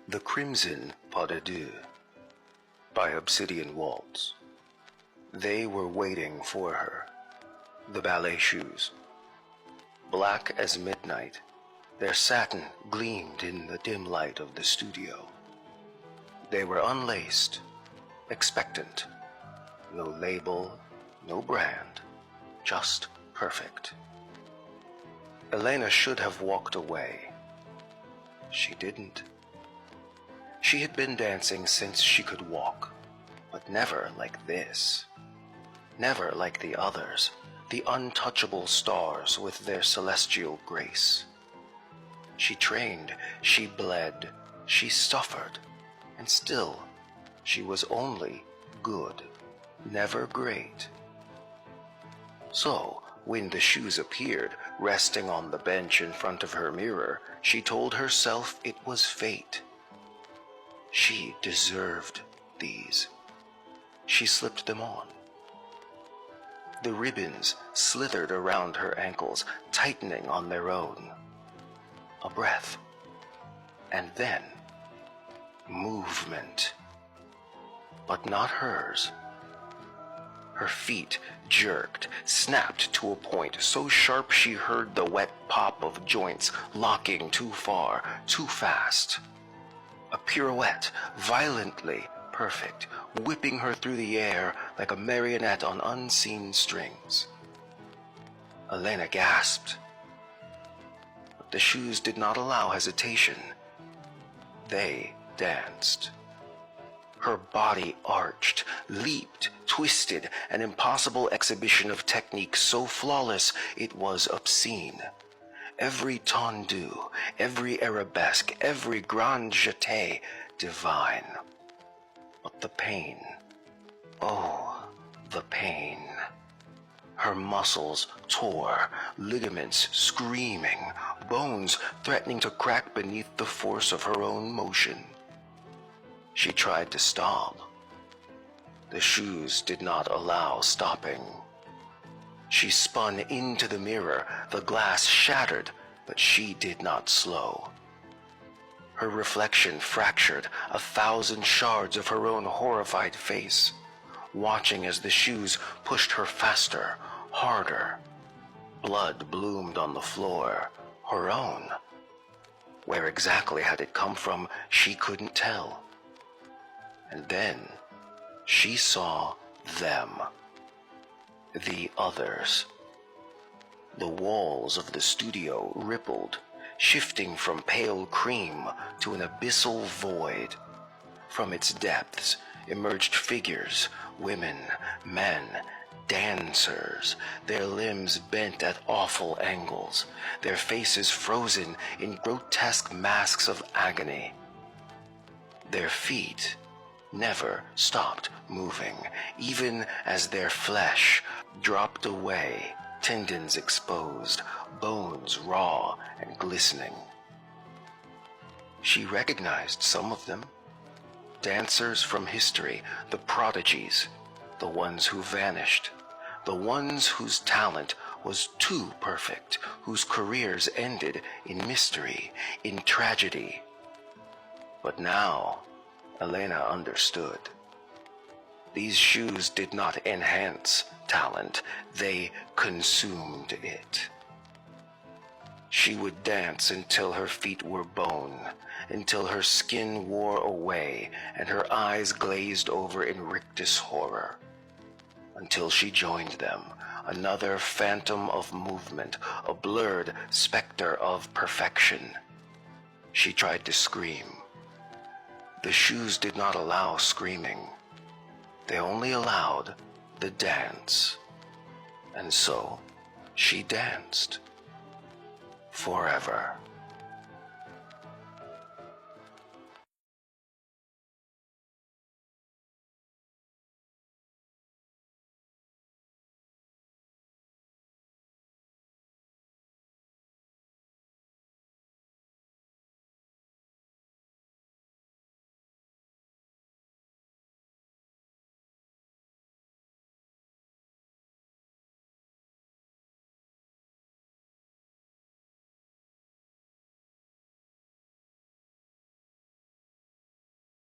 The Crimson Pas de Deux by Obsidian Waltz. They were waiting for her, the ballet shoes. Black as midnight, their satin gleamed in the dim light of the studio. They were unlaced, expectant. No label, no brand, just perfect. Elena should have walked away. She didn't. She had been dancing since she could walk, but never like this. Never like the others, the untouchable stars with their celestial grace. She trained, she bled, she suffered, and still she was only good, never great. So, when the shoes appeared, resting on the bench in front of her mirror, she told herself it was fate. She deserved these. She slipped them on. The ribbons slithered around her ankles, tightening on their own. A breath. And then, movement. But not hers. Her feet jerked, snapped to a point so sharp she heard the wet pop of joints locking too far, too fast. A pirouette, violently perfect, whipping her through the air like a marionette on unseen strings. Elena gasped. But the shoes did not allow hesitation. They danced. Her body arched, leaped, twisted, an impossible exhibition of technique so flawless it was obscene. Every tendu, every arabesque, every grand jeté divine. But the pain, oh, the pain. Her muscles tore, ligaments screaming, bones threatening to crack beneath the force of her own motion. She tried to stop. The shoes did not allow stopping. She spun into the mirror, the glass shattered, but she did not slow. Her reflection fractured 1,000 shards of her own horrified face, watching as the shoes pushed her faster, harder. Blood bloomed on the floor, her own. Where exactly had it come from, she couldn't tell. And then she saw them. The others. The walls of the studio rippled, shifting from pale cream to an abyssal void. From its depths emerged figures, women, men, dancers, their limbs bent at awful angles, their faces frozen in grotesque masks of agony. Their feet never stopped moving, even as their flesh dropped away, tendons exposed, bones raw and glistening. She recognized some of them. Dancers from history, the prodigies, the ones who vanished, the ones whose talent was too perfect, whose careers ended in mystery, in tragedy. But now, Elena understood. These shoes did not enhance talent, they consumed it. She would dance until her feet were bone, until her skin wore away and her eyes glazed over in rictus horror. Until she joined them, another phantom of movement, a blurred specter of perfection. She tried to scream. The shoes did not allow screaming. They only allowed the dance. And so she danced. Forever.